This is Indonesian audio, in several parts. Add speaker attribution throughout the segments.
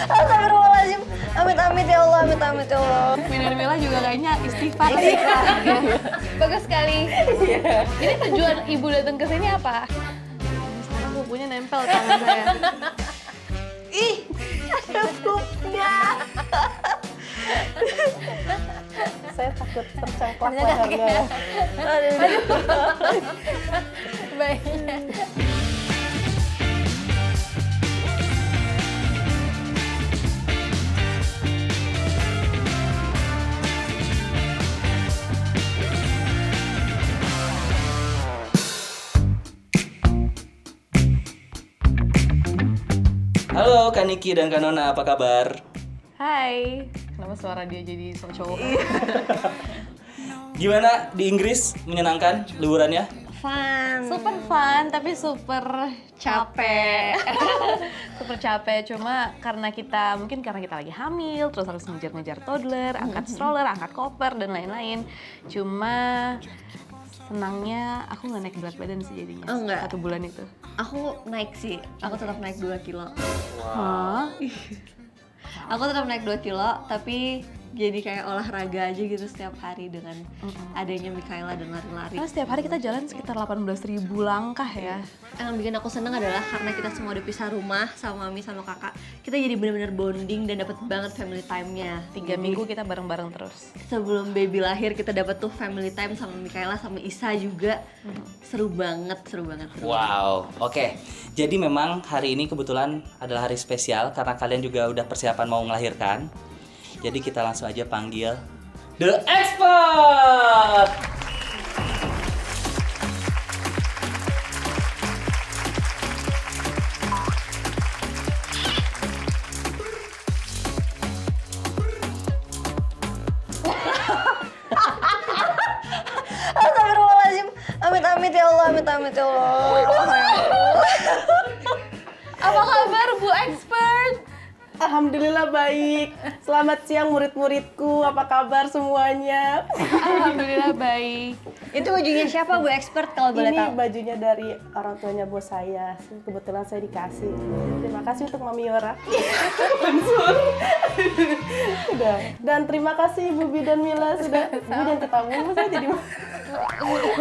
Speaker 1: Astagfirullahaladzim. Amit-amit ya Allah, amit-amit ya Allah.
Speaker 2: Mina dan Mila juga kayaknya istighfar.
Speaker 1: Bagus sekali.
Speaker 2: Ini tujuan ibu datang ke sini apa? Sekarang bukunya nempel ke tangan saya.
Speaker 1: Ih, ada kupnya.
Speaker 3: Saya takut tercengklak lehernya.
Speaker 1: Baiknya.
Speaker 4: Halo Kak Niki dan Kak Nona, apa kabar?
Speaker 2: Hai. Kenapa suara dia jadi sok cowok?
Speaker 4: Gimana di Inggris? Menyenangkan liburannya?
Speaker 1: Fun.
Speaker 2: Super fun, tapi super capek. Super capek, cuma karena kita lagi hamil, terus harus ngejar-ngejar toddler, angkat stroller, angkat koper, dan lain-lain. Cuma senangnya aku nggak naik berat badan sih jadinya.
Speaker 1: Oh, enggak.
Speaker 2: 1 bulan itu.
Speaker 1: Aku naik sih, aku tetap naik 2 kilo.
Speaker 2: Hah?
Speaker 1: Aku tetap naik 2 kilo, tapi jadi kayak olahraga aja gitu setiap hari dengan adanya Mikaela dan lari-lari.
Speaker 2: Karena setiap hari kita jalan sekitar 18.000 langkah ya.
Speaker 1: Yang bikin aku seneng adalah karena kita semua udah pisah rumah sama mami sama kakak, kita jadi benar-benar bonding dan dapat banget family time-nya.
Speaker 2: 3 minggu kita bareng-bareng terus.
Speaker 1: Sebelum baby lahir kita dapat tuh family time sama Mikaela sama Isa juga. Seru banget, seru banget.
Speaker 4: Wow, oke. Jadi memang hari ini kebetulan adalah hari spesial karena kalian juga udah persiapan mau melahirkan. Jadi kita langsung aja panggil The Expert!
Speaker 1: Astagfirullahaladzim. Amit-amit ya Allah, amit-amit ya Allah.
Speaker 2: Apa kabar Bu Expert?
Speaker 3: Alhamdulillah baik. Selamat siang murid-muridku, apa kabar semuanya?
Speaker 2: Alhamdulillah baik.
Speaker 1: Itu bajunya siapa Bu Expert kalau boleh
Speaker 3: Ini
Speaker 1: tahu?
Speaker 3: bajunya dari orang tuanya bos saya. Kebetulan saya dikasih. Terima kasih untuk Mami Yora. Mansur. Udah. Dan terima kasih Ibu Bi dan Mila sudah jangan ketawa, saya jadi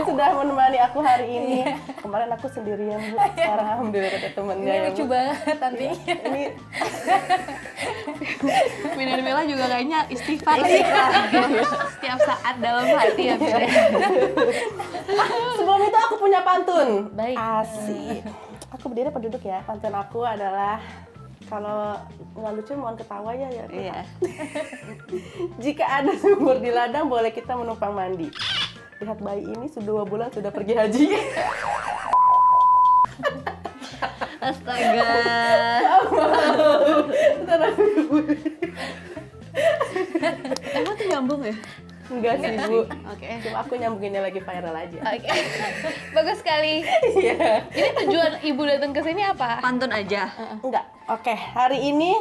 Speaker 3: sudah menemani aku hari ini. Kemarin aku sendirian Bu. Sekarang alhamdulillah ada temannya.
Speaker 1: Ini
Speaker 3: Ya,
Speaker 1: lucu
Speaker 3: Bu.
Speaker 1: banget nanti.
Speaker 3: Ini
Speaker 2: Mina dan Mila juga kayaknya istighfar. Setiap saat dalam hati ya.
Speaker 3: sebelum itu aku punya pantun.
Speaker 2: Baik.
Speaker 3: Asik. Aku berdiri apa duduk ya? Pantun aku adalah kalau nggak lucu mohon ketawa ya.
Speaker 1: Iya.
Speaker 3: Jika ada sumur di ladang boleh kita menumpang mandi. Lihat bayi ini sudah 2 bulan sudah pergi haji.
Speaker 1: Astaga.
Speaker 2: Emang tuh nyambung ya?
Speaker 3: Enggak sih Bu.
Speaker 2: Oke.
Speaker 3: Cuma aku nyambunginnya lagi viral aja.
Speaker 2: Oke. Bagus sekali.
Speaker 3: Iya.
Speaker 2: Ini tujuan ibu datang ke sini apa?
Speaker 1: Pantun aja.
Speaker 3: Enggak. Oke, hari ini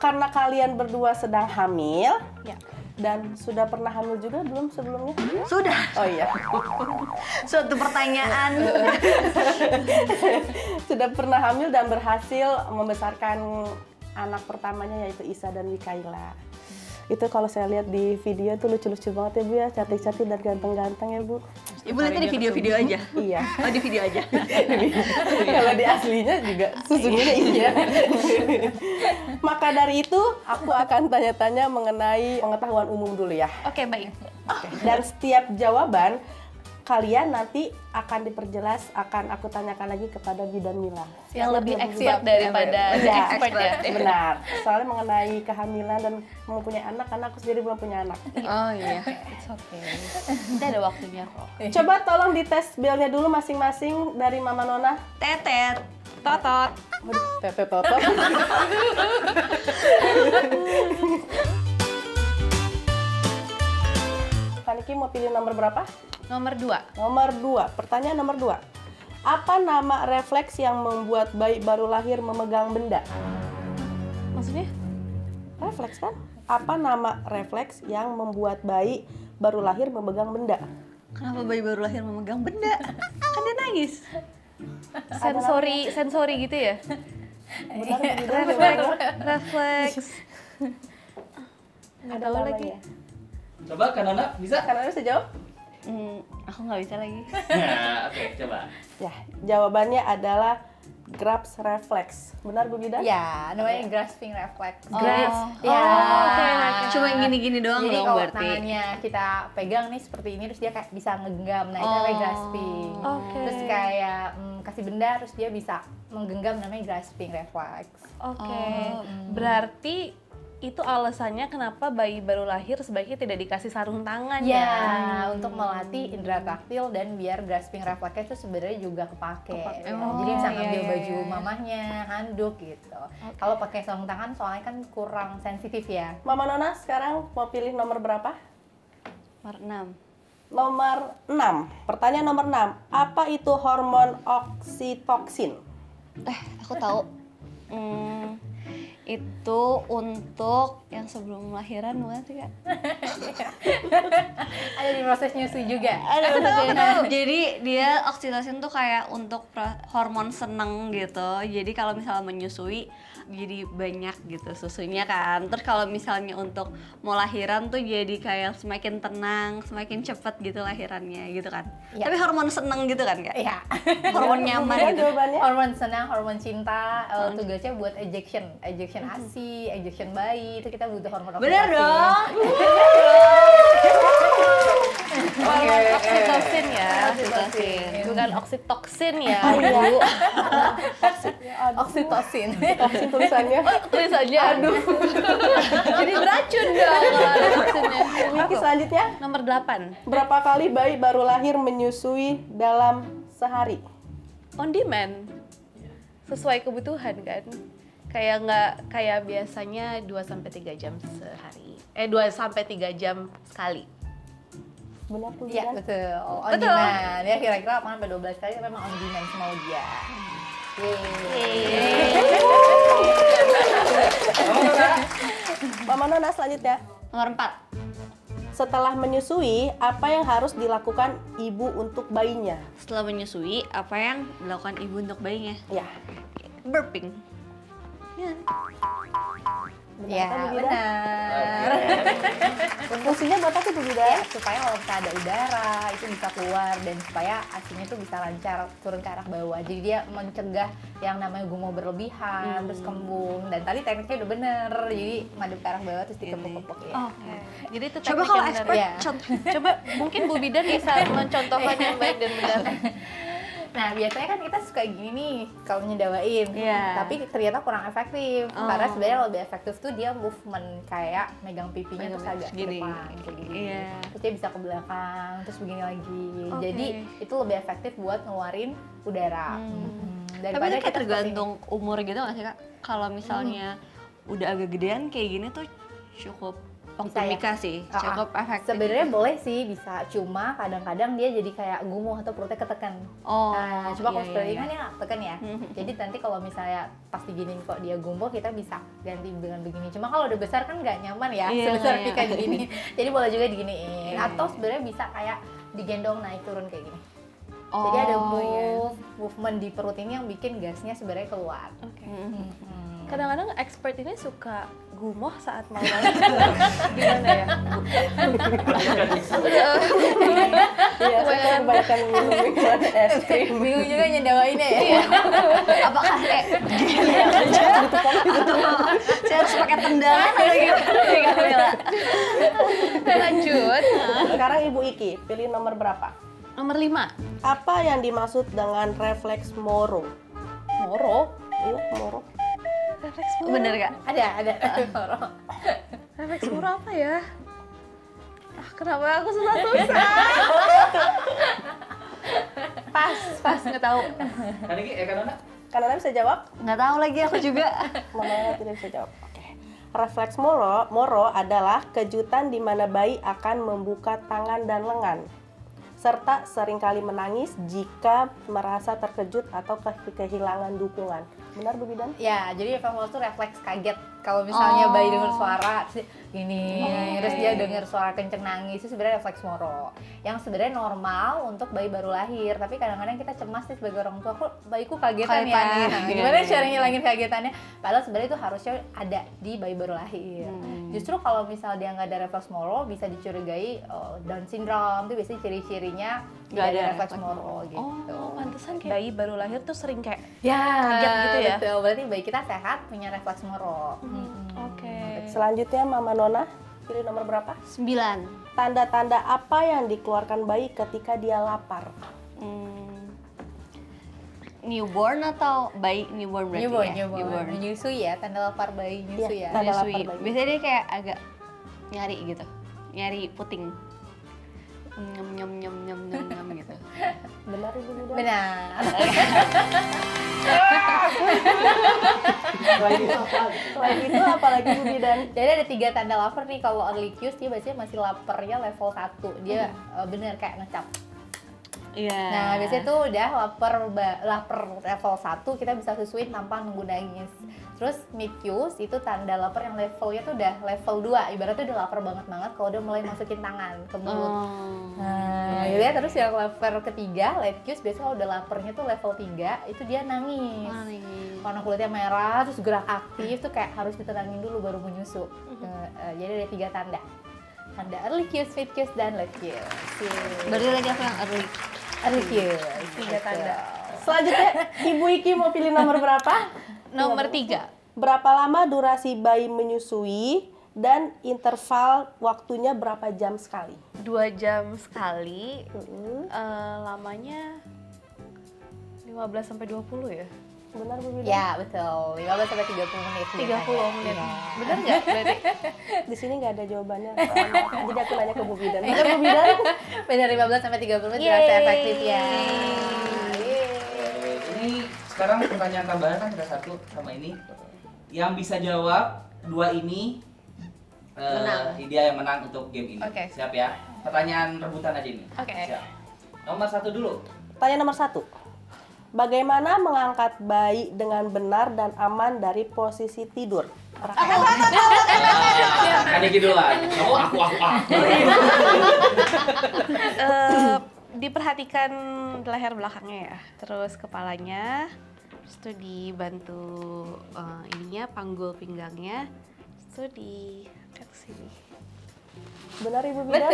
Speaker 3: karena kalian berdua sedang hamil.
Speaker 2: Ya.
Speaker 3: Dan sudah pernah hamil juga belum sebelumnya?
Speaker 1: Sudah.
Speaker 3: Oh iya.
Speaker 1: Suatu pertanyaan.
Speaker 3: Sudah pernah hamil dan berhasil membesarkan anak pertamanya yaitu Isa dan Mikaela. Itu kalau saya lihat di video tuh lucu-lucu banget ya Bu ya, cantik-cantik dan ganteng-ganteng ya Bu.
Speaker 1: Ibu lihat di video-video aja.
Speaker 3: Iya.
Speaker 1: Oh di video aja.
Speaker 3: Kalau di aslinya juga sesungguhnya iya. Maka dari itu aku akan tanya-tanya mengenai pengetahuan umum dulu ya.
Speaker 2: Oke, baik.
Speaker 3: Dan setiap jawaban kalian nanti akan diperjelas, akan aku tanyakan lagi kepada Bi dan Mila.
Speaker 2: Yang lebih
Speaker 3: Bu?
Speaker 2: expert daripada
Speaker 3: Iya,
Speaker 2: expert ya.
Speaker 3: Benar. Soalnya mengenai kehamilan dan mempunyai anak, karena aku sendiri belum punya anak.
Speaker 2: Oh iya. It's okay. Nanti ada waktunya kok.
Speaker 3: Coba tolong dites belnya dulu masing-masing dari Mama Nona.
Speaker 1: Tetet.
Speaker 2: Totot.
Speaker 3: Tete Toto. Kaniki mau pilih nomor berapa?
Speaker 2: Nomor 2.
Speaker 3: Nomor 2. Pertanyaan nomor 2. Apa nama refleks yang membuat bayi baru lahir memegang benda?
Speaker 2: Maksudnya?
Speaker 3: Refleks kan? Apa nama refleks yang membuat bayi baru lahir memegang benda?
Speaker 1: Kenapa bayi baru lahir memegang benda? Kan dia nangis.
Speaker 2: Sensori gitu ya?
Speaker 3: Benar Bu Bidan?
Speaker 2: Refleks. Nggak
Speaker 3: Ada
Speaker 2: tahu lagi.
Speaker 3: namanya.
Speaker 4: Coba Kanana bisa?
Speaker 3: Kan Anda bisa jawab?
Speaker 1: Aku nggak bisa lagi.
Speaker 4: Nah, oke, coba.
Speaker 3: Ya, jawabannya adalah grasp reflex. Benar Bu Bidan?
Speaker 5: Ya, namanya grasping reflex.
Speaker 2: Grasp.
Speaker 5: Ya.
Speaker 1: Cuma gini-gini doang
Speaker 5: Jadi
Speaker 1: dong
Speaker 5: kalau
Speaker 1: berarti.
Speaker 5: tangannya kita pegang nih seperti ini, terus dia kayak bisa ngegenggam, nah itu namanya grasping.
Speaker 2: Oke.
Speaker 5: Terus kayak kasih benda, terus dia bisa menggenggam, namanya grasping reflex.
Speaker 2: Oke. Berarti itu alasannya kenapa bayi baru lahir sebaiknya tidak dikasih sarung tangan ya?
Speaker 5: Ya, untuk melatih indera taktil dan biar grasping refleksnya itu sebenarnya juga kepake. Ya. Jadi bisa ngambil baju mamahnya, handuk gitu. Kalau pakai sarung tangan soalnya kan kurang sensitif ya.
Speaker 3: Mama Nona sekarang mau pilih nomor berapa?
Speaker 1: Nomor 6.
Speaker 3: Nomor 6. Pertanyaan nomor 6. Apa itu hormon oksitoksin?
Speaker 1: Aku tahu. Itu untuk yang sebelum lahiran bukan sih Kak?
Speaker 5: Ada di proses nyusu juga.
Speaker 1: Aku tahu. Jadi dia oksitosin tuh kayak untuk hormon seneng gitu. Jadi kalau misalnya menyusui jadi banyak gitu susunya kan. Terus kalau misalnya untuk mau lahiran tuh jadi kayak semakin tenang, semakin cepet gitu lahirannya gitu kan.
Speaker 5: Ya.
Speaker 1: Tapi hormon seneng gitu kan Kak?
Speaker 5: Iya.
Speaker 1: Hormon nyaman
Speaker 3: Kemudian
Speaker 1: gitu.
Speaker 3: jawabannya?
Speaker 5: Hormon senang, hormon cinta, tugasnya buat ejection ASI, ejection bayi, itu kita butuh hormon
Speaker 1: Bener
Speaker 5: oksitosin.
Speaker 1: dong.
Speaker 2: Oksitoksin ya.
Speaker 1: Oksitosin.
Speaker 2: Bukan oksitoksin ya.
Speaker 3: Iya.
Speaker 5: Oksitosin.
Speaker 3: Toksin tulisannya.
Speaker 2: Tulisannya aduh. Jadi beracun dong kalau ada toksinnya.
Speaker 3: Oke, selanjutnya.
Speaker 2: Nomor 8.
Speaker 3: Berapa kali bayi baru lahir menyusui dalam sehari?
Speaker 2: On demand. Sesuai kebutuhan kan. Kayak nggak kayak biasanya 2 sampai 3 jam sehari. 2 sampai 3 jam sekali.
Speaker 3: Benar tuh
Speaker 5: Iya,
Speaker 3: Bidan?
Speaker 5: betul. On
Speaker 2: Betul.
Speaker 5: demand. Ya kira-kira 8 sampai 12 kali memang on demand semua dia.
Speaker 3: Mama Nona selanjutnya.
Speaker 1: Nomor 4.
Speaker 3: Setelah menyusui, apa yang harus dilakukan ibu untuk bayinya?
Speaker 1: Setelah menyusui, apa yang dilakukan ibu untuk bayinya?
Speaker 3: Ya,
Speaker 1: Burping.
Speaker 5: Ya,
Speaker 3: kan, Bu Bidan?
Speaker 5: benar.
Speaker 3: Fungsinya buat apa tuh Bu
Speaker 5: Ya,
Speaker 3: Bidan?
Speaker 5: supaya kalau misalnya ada udara itu bisa keluar dan supaya asinya tuh bisa lancar turun ke arah bawah. Jadi dia mencegah yang namanya gumoh berlebihan, terus kembung. Dan tadi tekniknya udah bener, jadi madep ke arah bawah terus dikepuk-kepuk ya.
Speaker 2: Oke. Jadi itu
Speaker 1: Coba
Speaker 2: teknik
Speaker 1: kalau
Speaker 2: yang benar.
Speaker 1: expert,
Speaker 5: ya.
Speaker 2: Coba mungkin Bu Bidan bisa mencontohkan yang baik dan benar.
Speaker 5: Nah, biasanya kan kita suka gini nih kalau nyedawain,
Speaker 1: Iya.
Speaker 5: tapi ternyata kurang efektif. Karena sebenarnya lebih efektif tuh dia movement kayak megang pipinya terus agak ke
Speaker 1: gini.
Speaker 5: depan kayak gini.
Speaker 1: Iya.
Speaker 5: Terus dia bisa ke belakang, terus begini lagi. Jadi itu lebih efektif buat ngeluarin udara.
Speaker 1: Tapi
Speaker 5: Daripada
Speaker 1: itu kayak
Speaker 5: kita seperti
Speaker 1: tergantung umur gitu nggak sih Kak? Kalau misalnya udah agak gedean kayak gini tuh cukup waktu
Speaker 5: Bisa ya?
Speaker 1: nikah sih, cukup efektif.
Speaker 5: sebenarnya boleh sih bisa, cuma kadang-kadang dia jadi kayak gumoh atau perutnya ketekan.
Speaker 1: Oh,
Speaker 5: Nah, coba kalau
Speaker 1: iya,
Speaker 5: seperti
Speaker 1: iya.
Speaker 5: ini kan dia nggak tekan ya. Jadi nanti kalau misalnya pas diginiin kok dia gumoh, kita bisa ganti dengan begini. Cuma kalau udah besar kan nggak nyaman ya,
Speaker 1: Iya,
Speaker 5: sebesar
Speaker 1: iya.
Speaker 5: Pika gini. Jadi boleh juga diginiin.
Speaker 1: Iya,
Speaker 5: Atau sebenarnya bisa kayak digendong naik turun kayak gini.
Speaker 1: Oh,
Speaker 5: Jadi ada
Speaker 1: iya.
Speaker 5: movement di perut ini yang bikin gasnya sebenarnya keluar.
Speaker 2: Oke.
Speaker 5: Hmm.
Speaker 2: Kadang-kadang expert ini suka gumoh saat mau lahir. Gimana ya?
Speaker 3: Iya, saya kan kebanyakan minum minuman es krim.
Speaker 5: Bingung juga nyedawainnya ya.
Speaker 1: Apakah saya harus pakai tendangan atau gimana?
Speaker 2: Lanjut.
Speaker 3: Sekarang Ibu Iki, pilih nomor berapa?
Speaker 2: Nomor 5.
Speaker 3: Apa yang dimaksud dengan refleks Moro?
Speaker 2: Moro.
Speaker 3: Iya, Moro.
Speaker 2: Refleks moro.
Speaker 1: Bener Kak?
Speaker 5: Ada.
Speaker 2: Refleks moro apa ya? Kenapa aku susah-susah? pas nggak tahu.
Speaker 4: Kan ini kan Nona?
Speaker 3: Kan Anda bisa jawab?
Speaker 1: Nggak tahu lagi aku juga.
Speaker 3: Mama tidak bisa jawab. Oke. Refleks Moro adalah kejutan di mana bayi akan membuka tangan dan lengan. serta seringkali menangis jika merasa terkejut atau kehilangan dukungan. Benar Bu Bidan?
Speaker 5: Ya, jadi efek molos itu refleks kaget. Kalau misalnya bayi dengar suara terus gini, terus dia dengar suara kenceng nangis, itu sebenarnya refleks moro. Yang sebenarnya normal untuk bayi baru lahir, tapi kadang-kadang kita cemas nih sebagai orang tua, kok bayiku kagetan ya. Nah, gimana cara ngilangin kagetannya? Padahal sebenarnya itu harusnya ada di bayi baru lahir. Justru kalau misal dia nggak ada refleks moro, bisa dicurigai Down syndrome. Itu biasanya ciri-cirinya nggak ada refleks moro gitu.
Speaker 2: Oh, pantesan kayak bayi baru lahir tuh sering kayak
Speaker 5: Ya,
Speaker 2: kaget gitu ya?
Speaker 5: Betul, berarti bayi kita sehat, punya refleks moro.
Speaker 2: Oke.
Speaker 3: Selanjutnya Mama Nona, pilih nomor berapa?
Speaker 1: 9.
Speaker 3: Tanda-tanda apa yang dikeluarkan bayi ketika dia lapar?
Speaker 1: Newborn atau bayi newborn berarti
Speaker 5: Newborn. Menyusui ya, tanda lapar bayi nyusui
Speaker 3: Iya,
Speaker 5: ya.
Speaker 3: tanda lapar
Speaker 1: Menyusui.
Speaker 3: bayi.
Speaker 1: Biasanya dia kayak agak nyari gitu, nyari puting. Nyem nyem nyem nyem nyem nyem gitu.
Speaker 3: Benar Ibu Bidan?
Speaker 5: Benar.
Speaker 3: Selain itu apa lagi Bu Bidan?
Speaker 5: Jadi ada 3 tanda lapar nih. Kalau early cues dia biasanya masih laparnya level 1. Dia bener kayak ngecap.
Speaker 1: Iya.
Speaker 5: Nah, biasanya tuh udah lapar level 1 kita bisa susuin tanpa nunggu nangis. Terus mid cues itu tanda lapar yang levelnya tuh udah level 2. Ibaratnya udah lapar banget kalau udah mulai masukin tangan ke mulut. Nah, gitu ya. Terus yang lapar ketiga, late cues biasanya kalau udah laparnya tuh level 3, itu dia nangis. Warna kulitnya merah, terus gerak aktif tuh kayak harus ditenangin dulu baru menyusu. Jadi ada 3 tanda. Tanda early cues, mid cues, dan late cues.
Speaker 1: Berarti lagi aku yang early.
Speaker 5: Early cues.
Speaker 2: 3 tanda.
Speaker 3: Selanjutnya Ibu Iki mau pilih nomor berapa?
Speaker 2: Nomor 3.
Speaker 3: Berapa lama durasi bayi menyusui dan interval waktunya berapa jam sekali?
Speaker 2: 2 jam sekali. Lamanya 15 sampai 20 ya?
Speaker 3: Benar Bu Bidan?
Speaker 5: Ya, betul. 15 sampai 30 menit.
Speaker 2: 30 menit.
Speaker 5: Iya.
Speaker 2: Bener nggak berarti?
Speaker 3: Di sini nggak ada jawabannya. Jadi aku nanya ke Bu Bidan. Benar Bu Bidan?
Speaker 5: Benar 15 sampai 30 menit durasi efektif ya.
Speaker 4: Ini sekarang pertanyaan tambahan kan ada 1 sama ini. Yang bisa jawab 2 ini dia yang menang untuk game ini.
Speaker 2: Oke.
Speaker 4: Siap ya? Pertanyaan rebutan aja ini.
Speaker 2: Oke.
Speaker 4: Siap. Nomor 1 dulu.
Speaker 3: Tanya nomor 1. Bagaimana mengangkat bayi dengan benar dan aman dari posisi tidur?
Speaker 4: Kan Iki duluan. Kamu aku.
Speaker 2: Diperhatikan leher belakangnya ya, terus kepalanya, terus itu dibantu ininya, panggul pinggangnya, terus itu diangkat ke sini.
Speaker 3: Benar Ibu Bidan?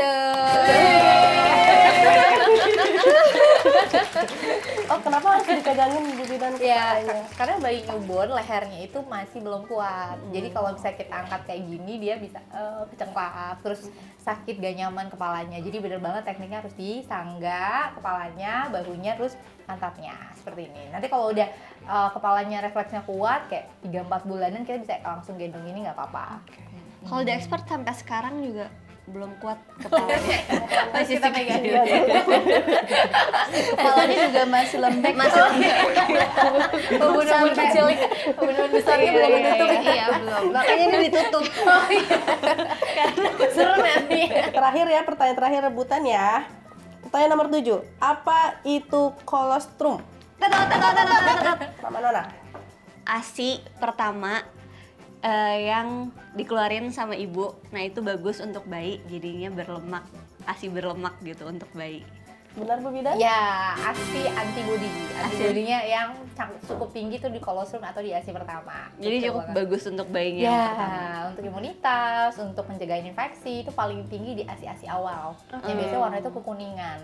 Speaker 3: Oh, kenapa harus dipegangin Ibu Bidan
Speaker 5: Ya,
Speaker 3: kepalanya?
Speaker 5: karena bayi newborn lehernya itu masih belum kuat. Jadi kalau bisa kita angkat kayak gini dia bisa kecengklak, terus sakit gak nyaman kepalanya. Jadi bener banget tekniknya harus disangga kepalanya, bahunya, terus pantatnya seperti ini. Nanti kalau udah kepalanya refleksnya kuat kayak 3-4 bulanan kita bisa langsung gendong ini nggak apa-apa.
Speaker 1: Kalau udah expert sampai sekarang juga belum kuat kepalanya. Masih
Speaker 5: Kita pegang.
Speaker 2: Kepalanya juga masih lembek, masih
Speaker 5: Pembunuhan kecil, pembunuhan besarnya belum ditutup.
Speaker 2: Iya, belum.
Speaker 1: makanya ini ditutup.
Speaker 5: Seru nanti.
Speaker 3: Terakhir ya, pertanyaan terakhir rebutan ya. Pertanyaan nomor 7. Apa itu kolostrum? Mama Nona.
Speaker 1: ASI pertama yang dikeluarin sama ibu, nah itu bagus untuk bayi, jadinya berlemak, ASI berlemak gitu untuk bayi.
Speaker 3: Benar Bu Bidan?
Speaker 5: Ya, ASI antibody. Antibodinya yang cukup tinggi tuh di kolostrum atau di ASI pertama.
Speaker 1: Jadi
Speaker 5: Betul
Speaker 1: cukup
Speaker 5: banget.
Speaker 1: bagus untuk bayinya
Speaker 5: Ya,
Speaker 1: yang pertama.
Speaker 5: untuk imunitas, untuk mencegah infeksi itu paling tinggi di ASI-ASI awal. Yang biasanya warna itu kekuningan.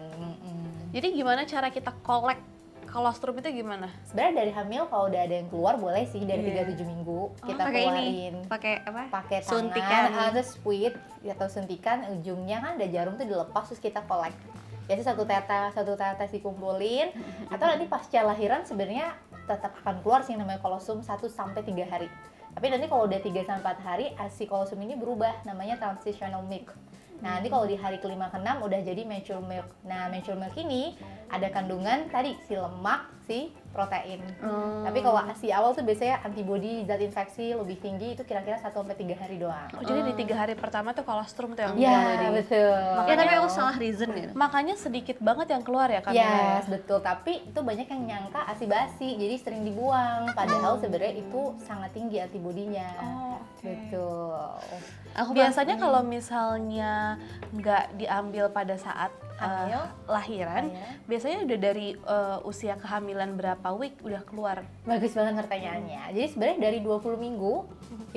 Speaker 2: Jadi gimana cara kita collect kolostrum itu gimana?
Speaker 5: Sebenarnya dari hamil kalau udah ada yang keluar boleh sih dari 3-7 minggu kita
Speaker 1: Pakai ini,
Speaker 5: keluarin.
Speaker 1: pakai apa?
Speaker 5: Pakai
Speaker 1: Suntikan.
Speaker 5: tangan, terus squid atau suntikan, ujungnya kan ada jarum tuh dilepas terus kita collect. Biasanya satu tetes dikumpulin, atau nanti pasca lahiran sebenarnya tetap akan keluar sih yang namanya kolostrum 1-3 hari. Tapi nanti kalau udah 3-4 hari, ASI kolostrum ini berubah, namanya transitional milk. Nah, nanti kalau di hari ke-5 ke-6 udah jadi mature milk. Nah, mature milk ini ada kandungan tadi si lemak, si protein. Tapi kalau ASI awal tuh biasanya antibodi zat infeksi lebih tinggi itu kira-kira 1-3 hari doang.
Speaker 2: Oh, jadi di 3 hari pertama tuh kolostrum tuh yang
Speaker 5: Iya,
Speaker 2: keluar.
Speaker 5: betul.
Speaker 1: Ya tapi aku salah reason ya.
Speaker 2: Makanya sedikit banget yang keluar ya kan?
Speaker 5: Yes, betul. Tapi itu banyak yang nyangka ASI basi, jadi sering dibuang. Padahal sebenarnya itu sangat tinggi antibodinya.
Speaker 2: Oh,
Speaker 5: betul.
Speaker 1: Aku
Speaker 2: biasanya kalau misalnya nggak diambil pada saat
Speaker 5: Hamil?
Speaker 2: lahiran, biasanya udah dari usia kehamilan berapa week udah keluar?
Speaker 5: Bagus banget pertanyaannya. Jadi sebenarnya dari 20 minggu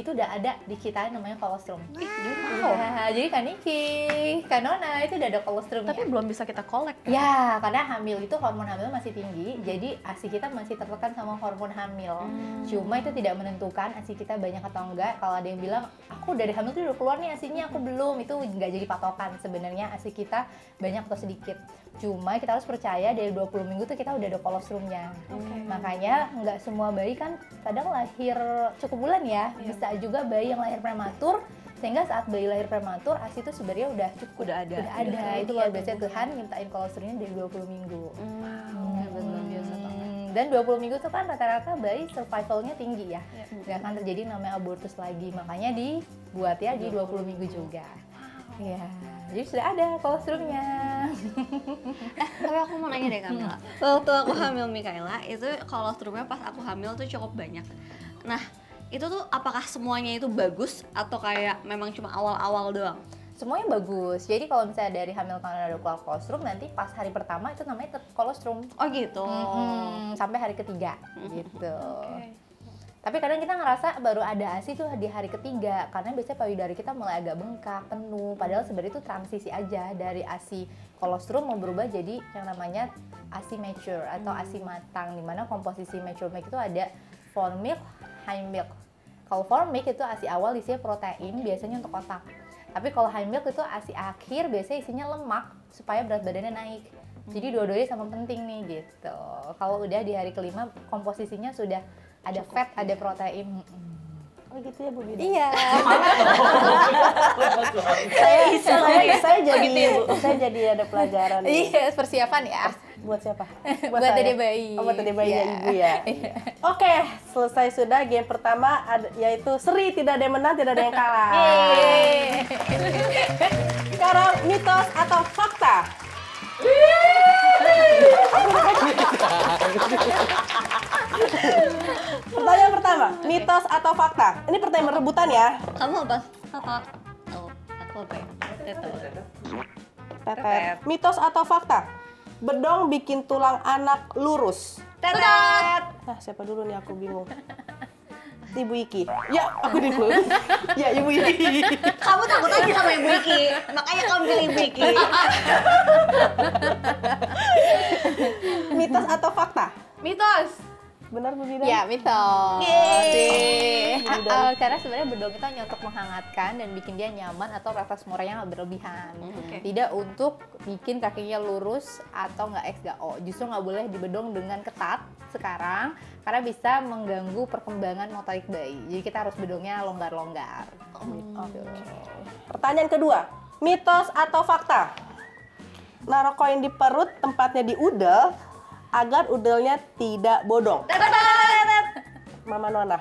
Speaker 5: itu udah ada di kita namanya kolostrum. Ya, jadi Kaniki, Kanona itu udah ada kolostrumnya.
Speaker 2: Tapi belum bisa kita kolek.
Speaker 5: Ya, karena hamil itu hormon hamil masih tinggi, jadi ASI kita masih tertekan sama hormon hamil. Cuma itu tidak menentukan ASI kita banyak atau enggak. Kalau ada yang bilang, aku dari hamil tuh udah keluar nih ASI-nya, aku belum. Itu nggak jadi patokan. Sebenarnya ASI kita banyak atau sedikit. Cuma kita harus percaya dari 20 minggu tuh kita udah ada kolostrumnya. Makanya nggak semua bayi kan kadang lahir cukup bulan ya. Bisa juga bayi yang lahir prematur, sehingga saat bayi lahir prematur ASI itu sebenarnya udah cukup, udah ada. Itu luar biasa Tuhan nyiptain kolostrumnya dari 20 minggu.
Speaker 2: Luar biasa banget.
Speaker 5: Dan 20 minggu tuh kan rata-rata bayi survivalnya tinggi ya. Nggak akan terjadi namanya abortus lagi. Makanya dibuat ya di 20 minggu juga. Iya, jadi sudah ada kolostrumnya.
Speaker 1: Tapi aku mau nanya deh Kamila. Waktu aku hamil Mikaela, itu kolostrumnya pas aku hamil tuh cukup banyak. Nah, itu tuh apakah semuanya itu bagus atau kayak memang cuma awal-awal doang?
Speaker 5: Semuanya bagus. Jadi kalau misalnya dari hamil karena ada keluar kolostrum, nanti pas hari pertama itu namanya tetap kolostrum.
Speaker 1: Oh gitu.
Speaker 5: Sampai hari ketiga gitu. Tapi kadang kita ngerasa baru ada ASI tuh di hari ketiga, karena biasanya payudara kita mulai agak bengkak, penuh. Padahal sebenarnya itu transisi aja dari ASI kolostrum mau berubah jadi yang namanya ASI mature atau ASI matang, dimana komposisi mature milk itu ada fore milk, high milk. Kalau fore milk itu ASI awal isinya protein, biasanya untuk otak. Tapi kalau high milk itu ASI akhir, biasanya isinya lemak supaya berat badannya naik. Jadi dua-duanya sama penting nih gitu. Kalau udah di hari kelima komposisinya sudah ada fat, ada protein.
Speaker 3: Oh gitu ya Bu Bida?
Speaker 5: Iya.
Speaker 3: saya jadi ada pelajaran.
Speaker 5: Iya, persiapan ya.
Speaker 3: Buat siapa?
Speaker 5: Buat
Speaker 3: saya.
Speaker 5: Dede bayi.
Speaker 3: Oh, buat Dede bayi
Speaker 5: Iya.
Speaker 3: ya Ibu ya. Oke, selesai sudah game pertama, yaitu seri, tidak ada yang menang, tidak ada yang kalah. Sekarang mitos atau fakta? Pertanyaan pertama, mitos atau fakta? Ini pertanyaan rebutan ya.
Speaker 1: Kamu apa? Oh, aku apa ya?
Speaker 3: Tetet. Mitos atau fakta? Bedong bikin tulang anak lurus.
Speaker 1: Tetet.
Speaker 3: Nah, siapa dulu nih, aku bingung. Ibu Iki. Ya, aku dulu. Ya, Ibu Iki.
Speaker 1: Kamu takut aja sama Ibu Iki, makanya kamu pilih Ibu Iki.
Speaker 3: Mitos atau fakta?
Speaker 2: Mitos.
Speaker 3: Benar Bu Bida?
Speaker 5: Ya, mitos.
Speaker 1: Yeay.
Speaker 5: Karena sebenarnya bedong itu hanya untuk menghangatkan dan bikin dia nyaman atau refleks motornya nggak berlebihan. Tidak untuk bikin kakinya lurus atau nggak X nggak O. Justru nggak boleh dibedong dengan ketat sekarang karena bisa mengganggu perkembangan motorik bayi. Jadi kita harus bedongnya longgar-longgar.
Speaker 3: Pertanyaan kedua, mitos atau fakta? Naruh koin di perut, tempatnya di udel, agar udelnya tidak bodong. Mama Nona.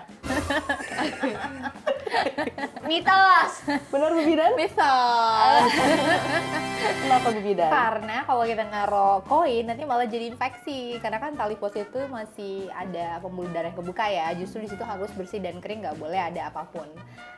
Speaker 1: Mitos.
Speaker 3: Benar Bu Bidan?
Speaker 5: Mitos.
Speaker 3: Kenapa Bu Bidan?
Speaker 5: Karena kalau kita naruh koin nanti malah jadi infeksi. Karena kan tali pos itu masih ada pembuluh darah yang kebuka ya. Justru di situ harus bersih dan kering, nggak boleh ada apapun.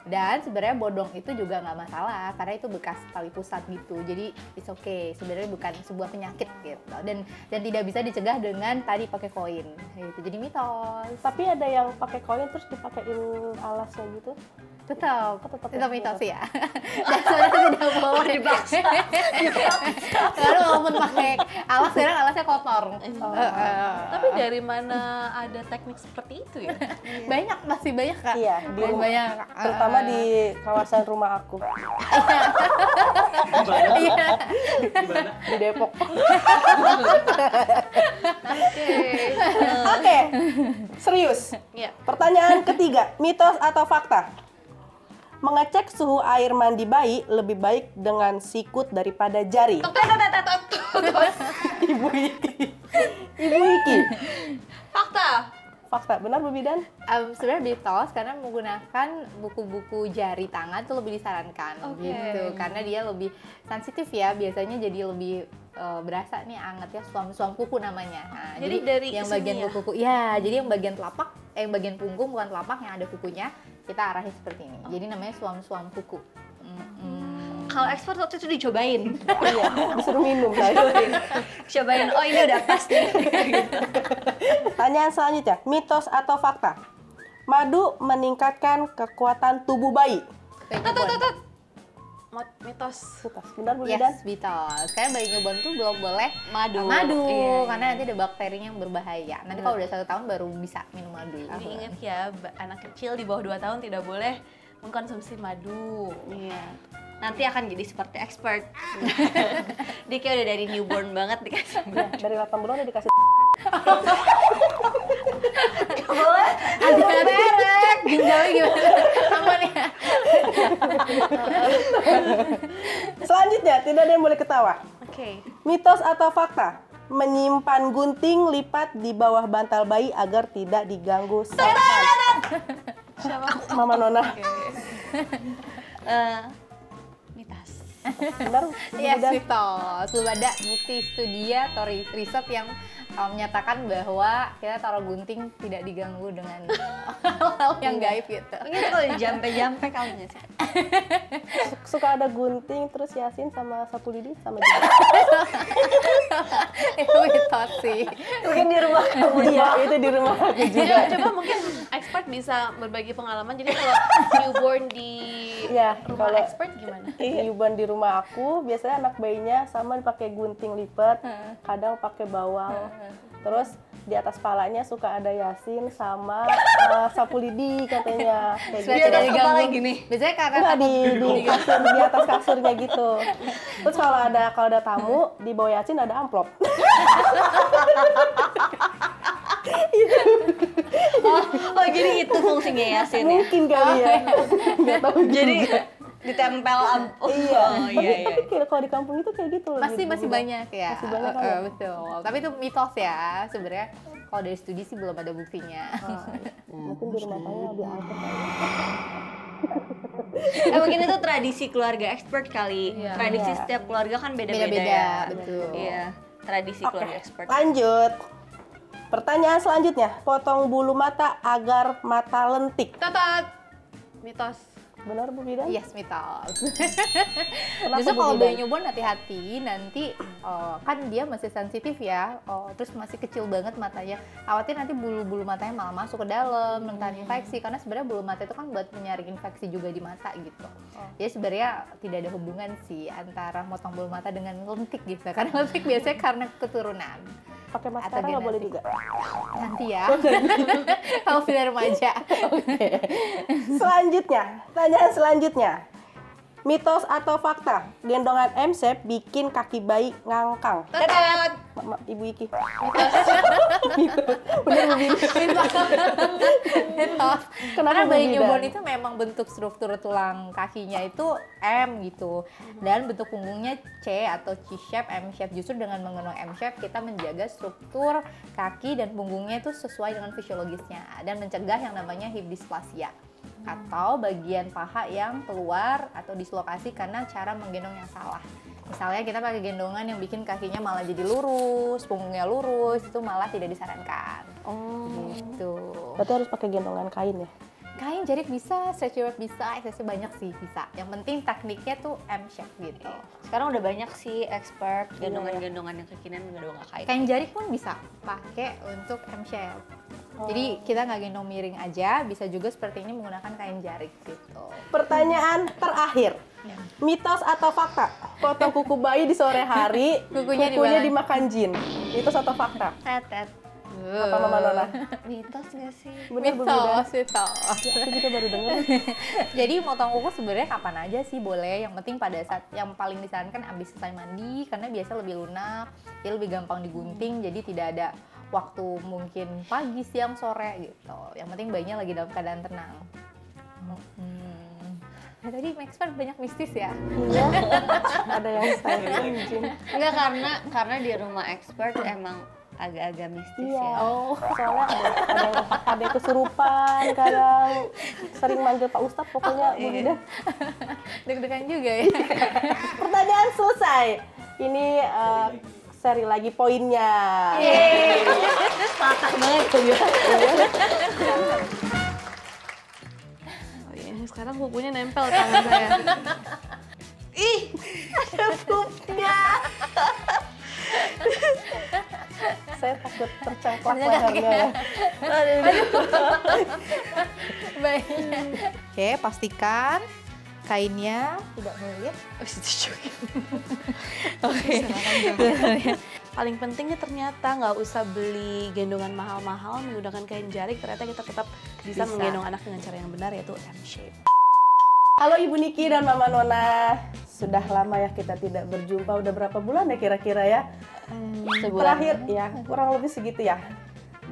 Speaker 5: Dan sebenarnya bodong itu juga nggak masalah karena itu bekas tali pusat gitu. Jadi it's okay. Sebenarnya bukan sebuah penyakit gitu. Dan tidak bisa dicegah dengan tadi pakai koin. Gitu. Jadi mitos.
Speaker 3: Tapi ada yang pakai koin terus dipakein alasnya gitu.
Speaker 5: Tetap
Speaker 3: ya?
Speaker 5: mitos ya. Dan sebenarnya tidak boleh dipaksa. Karena walaupun pakai alas, sekarang alasnya kotor.
Speaker 2: Tapi dari mana ada teknik seperti itu ya?
Speaker 5: Banyak, masih banyak Kak.
Speaker 3: Iya, di rumah,
Speaker 5: banyak.
Speaker 3: terutama di kawasan rumah aku.
Speaker 5: Iya.
Speaker 3: Di Depok. Oke, serius.
Speaker 2: Iya.
Speaker 3: Pertanyaan ketiga, mitos atau fakta? Mengecek suhu air mandi bayi lebih baik dengan sikut daripada jari. Ibu Iki. Ibu Iki.
Speaker 2: Fakta.
Speaker 3: Fakta, benar Bu Bidan?
Speaker 5: Sebenarnya mitos karena menggunakan buku-buku jari tangan itu lebih disarankan gitu, karena dia lebih sensitif ya, biasanya jadi lebih berasa nih anget ya, suam kuku namanya. Nah,
Speaker 2: Jadi dari
Speaker 5: yang
Speaker 2: sini
Speaker 5: bagian
Speaker 2: ya?
Speaker 5: kuku ya, jadi yang bagian telapak, yang bagian punggung bukan telapak yang ada kukunya kita arahin seperti ini. Jadi namanya suam kuku.
Speaker 1: Kalau expert waktu itu dicobain.
Speaker 3: Iya, disuruh minum saya.
Speaker 1: Cobain, oh ini udah pas nih. Gitu.
Speaker 3: Pertanyaan selanjutnya, mitos atau fakta? Madu meningkatkan kekuatan tubuh bayi.
Speaker 2: Mitos.
Speaker 3: Mitos, benar Bu Bidan?
Speaker 5: Yes, mitos. Karena bayi newborn tuh belum boleh
Speaker 1: Madu.
Speaker 5: madu,
Speaker 1: Iya,
Speaker 5: karena nanti ada bakterinya yang berbahaya. Nanti kalau udah 1 tahun baru bisa minum madu.
Speaker 2: Jadi ingat ya, anak kecil di bawah 2 tahun tidak boleh mengkonsumsi madu.
Speaker 1: Iya. Nanti akan jadi seperti expert. Dia kayak udah dari newborn banget dikasih.
Speaker 3: Ya, dari 8 bulan udah dikasih.
Speaker 5: Ada merek, ginjalnya gimana? Apa nih?
Speaker 3: Selanjutnya, tidak ada yang boleh ketawa.
Speaker 1: Oke.
Speaker 3: Mitos atau fakta? Menyimpan gunting lipat di bawah bantal bayi agar tidak diganggu setan. Mama Nona.
Speaker 1: Mitos.
Speaker 3: Benar? Bu
Speaker 5: Yes,
Speaker 3: Bidan?
Speaker 5: mitos. Belum ada bukti studi atau riset yang menyatakan bahwa kita taruh gunting tidak diganggu dengan hal yang gaib gitu.
Speaker 1: Mungkin kalau jampe-jampe kamu sih.
Speaker 3: Suka ada gunting, terus Yasin sama sapu lidi sama juga.
Speaker 5: Itu mitos sih.
Speaker 1: Mungkin di rumah kamu.
Speaker 3: Iya, itu di rumah aku juga.
Speaker 2: Coba mungkin expert bisa berbagi pengalaman. Jadi kalau newborn di
Speaker 3: Iya,
Speaker 2: rumah
Speaker 3: kalau
Speaker 2: expert gimana?
Speaker 3: newborn di rumah aku, biasanya anak bayinya sama dipakai gunting lipat, kadang pakai bawang. Terus di atas palanya suka ada Yasin sama sapu lidi katanya. Kayak
Speaker 5: Sudah
Speaker 3: gitu.
Speaker 5: tidak
Speaker 1: Kepala
Speaker 5: diganggu.
Speaker 1: gini.
Speaker 5: Biasanya karena
Speaker 3: Enggak di kasur, di atas kasurnya gitu. Terus kalau ada tamu di bawah Yasin ada amplop.
Speaker 1: Oh jadi itu fungsinya Yasin ya?
Speaker 3: Mungkin kali ya. Nggak tahu
Speaker 1: Jadi
Speaker 3: juga.
Speaker 1: ditempel
Speaker 3: Iya.
Speaker 1: Oh iya iya.
Speaker 3: Kayak kalau di kampung itu kayak gitu loh.
Speaker 5: masih banyak ya.
Speaker 3: Masih banyak kan ya?
Speaker 5: Betul. Tapi itu mitos ya sebenarnya. Kalau dari studi sih belum ada buktinya.
Speaker 3: Mungkin di rumah saya lebih angker kali.
Speaker 1: Mungkin itu tradisi keluarga expert kali.
Speaker 5: Iya.
Speaker 1: Tradisi
Speaker 3: Iya.
Speaker 1: setiap keluarga kan beda-beda
Speaker 5: Beda-beda,
Speaker 1: ya.
Speaker 5: betul.
Speaker 1: Iya. Tradisi keluarga expert.
Speaker 3: Lanjut. Pertanyaan selanjutnya, potong bulu mata agar mata lentik.
Speaker 2: Tatat. Mitos.
Speaker 3: Benar Bu Bidan?
Speaker 5: Yes, mitos.
Speaker 3: Kenapa,
Speaker 5: Justru
Speaker 3: Bu
Speaker 5: kalau
Speaker 3: Bidan?
Speaker 5: bayi newborn hati-hati, nanti kan dia masih sensitif ya, terus masih kecil banget matanya. Khawatir nanti bulu-bulu matanya malah masuk ke dalam, rentan infeksi. Karena sebenarnya bulu mata itu kan buat menyaring infeksi juga di mata gitu. Jadi sebenarnya tidak ada hubungan sih antara motong bulu mata dengan lentik gitu. Karena lentik biasanya karena keturunan.
Speaker 3: Pakai
Speaker 5: Atau
Speaker 3: maskara nggak boleh
Speaker 5: genetik.
Speaker 3: juga.
Speaker 5: Nanti ya, kalau sudah remaja.
Speaker 3: Selanjutnya, pertanyaan selanjutnya. Mitos atau fakta? Gendongan M-shape bikin kaki bayi ngangkang.
Speaker 2: Tatat.
Speaker 3: Ibu Iki. Mitos. Bener Bu Bidan.
Speaker 5: Mitos.
Speaker 3: Kenapa
Speaker 5: Karena
Speaker 3: Bu
Speaker 5: bayi
Speaker 3: Bidan?
Speaker 5: newborn itu memang bentuk struktur tulang kakinya itu M gitu, dan bentuk punggungnya C atau C-shape, M-shape. Justru dengan menggendong M-shape kita menjaga struktur kaki dan punggungnya itu sesuai dengan fisiologisnya dan mencegah yang namanya hip dysplasia atau bagian paha yang keluar atau dislokasi karena cara menggendong yang salah. Misalnya kita pakai gendongan yang bikin kakinya malah jadi lurus, punggungnya lurus, itu malah tidak disarankan. Gitu.
Speaker 3: Berarti harus pakai gendongan kain ya?
Speaker 5: Kain jarik bisa, stretchy wrap bisa, eksesnya banyak sih bisa. Yang penting tekniknya tuh M-shape gitu.
Speaker 1: Sekarang udah banyak sih expert gendongan-gendongan yang kekinian nggak kain.
Speaker 5: Kain jarik pun bisa pakai untuk M-shape. Jadi kita nggak gendong miring aja, bisa juga seperti ini menggunakan kain jarik gitu.
Speaker 3: Pertanyaan terakhir. Mitos atau fakta? Potong kuku bayi di sore hari,
Speaker 5: Kukunya
Speaker 3: dimakan jin. Mitos atau fakta?
Speaker 1: Tetet.
Speaker 3: Apa Mama Nona?
Speaker 1: Mitos nggak sih?
Speaker 3: Bener Bu Bidan?
Speaker 5: Mitos.
Speaker 3: Aku juga baru dengar.
Speaker 5: Jadi motong kuku sebenarnya kapan aja sih boleh. Yang penting pada saat yang paling disarankan abis selesai mandi, karena biasa lebih lunak, dia lebih gampang digunting, jadi tidak ada waktu mungkin pagi, siang, sore gitu. Yang penting bayinya lagi dalam keadaan tenang. Nah, tadi expert banyak mistis ya.
Speaker 3: Iya. Ada yang saya jin.
Speaker 1: Enggak karena di rumah expert emang agak-agak mistis
Speaker 3: Iya.
Speaker 1: ya.
Speaker 5: Oh,
Speaker 3: Soalnya ada yang kesurupan, kadang sering manggil Pak Ustadz, pokoknya Bu Bidan.
Speaker 5: deg-degan juga ya.
Speaker 3: Pertanyaan selesai. Ini seri lagi poinnya.
Speaker 1: Patah banget tuh ya.
Speaker 2: Oh iya, sekarang kukunya nempel tangan saya.
Speaker 1: Ih, ada pupnya.
Speaker 3: Saya takut tercengklak lehernya.
Speaker 5: Baik. Oke, pastikan kainnya tidak melilit.
Speaker 2: Oke. Paling pentingnya ternyata nggak usah beli gendongan mahal-mahal menggunakan kain jarik, ternyata kita tetap bisa menggendong anak dengan cara yang benar, yaitu M-shape.
Speaker 3: Halo Ibu Niki dan Mama Nona. Sudah lama ya kita tidak berjumpa. Udah berapa bulan ya kira-kira ya? Terakhir ya, kurang lebih segitu ya.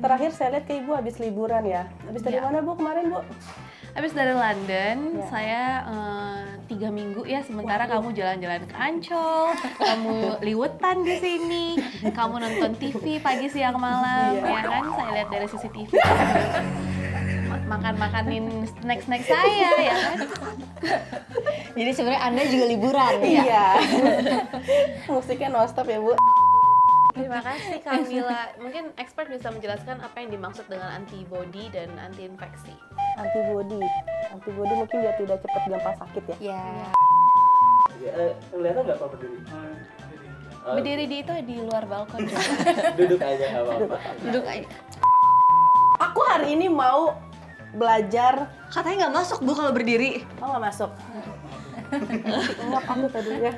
Speaker 3: Terakhir saya lihat ke Ibu habis liburan ya. Habis dari mana Bu kemarin Bu?
Speaker 2: Habis dari London, saya 3 minggu ya. Sementara kamu jalan-jalan ke Ancol, kamu liwetan di sini, kamu nonton TV pagi, siang, malam, ya kan? Saya lihat dari CCTV, makan-makanin snack-snack saya, ya kan?
Speaker 1: Jadi sebenarnya Anda juga liburan ya?
Speaker 3: Iya. Musiknya nonstop ya Bu.
Speaker 2: Terima kasih Kamila. Mungkin expert bisa menjelaskan apa yang dimaksud dengan antibody dan anti-infeksi.
Speaker 3: Antibody mungkin biar tidak cepat gampang sakit ya.
Speaker 5: Ya.
Speaker 4: Kelihatan nggak Pak berdiri?
Speaker 2: Berdiri di luar balkon.
Speaker 4: Duduk aja nggak apa-apa.
Speaker 1: Duduk aja.
Speaker 3: Aku hari ini mau belajar.
Speaker 1: Katanya nggak masuk Bu kalau berdiri.
Speaker 3: Oh nggak masuk. Ngap aku tadi ya.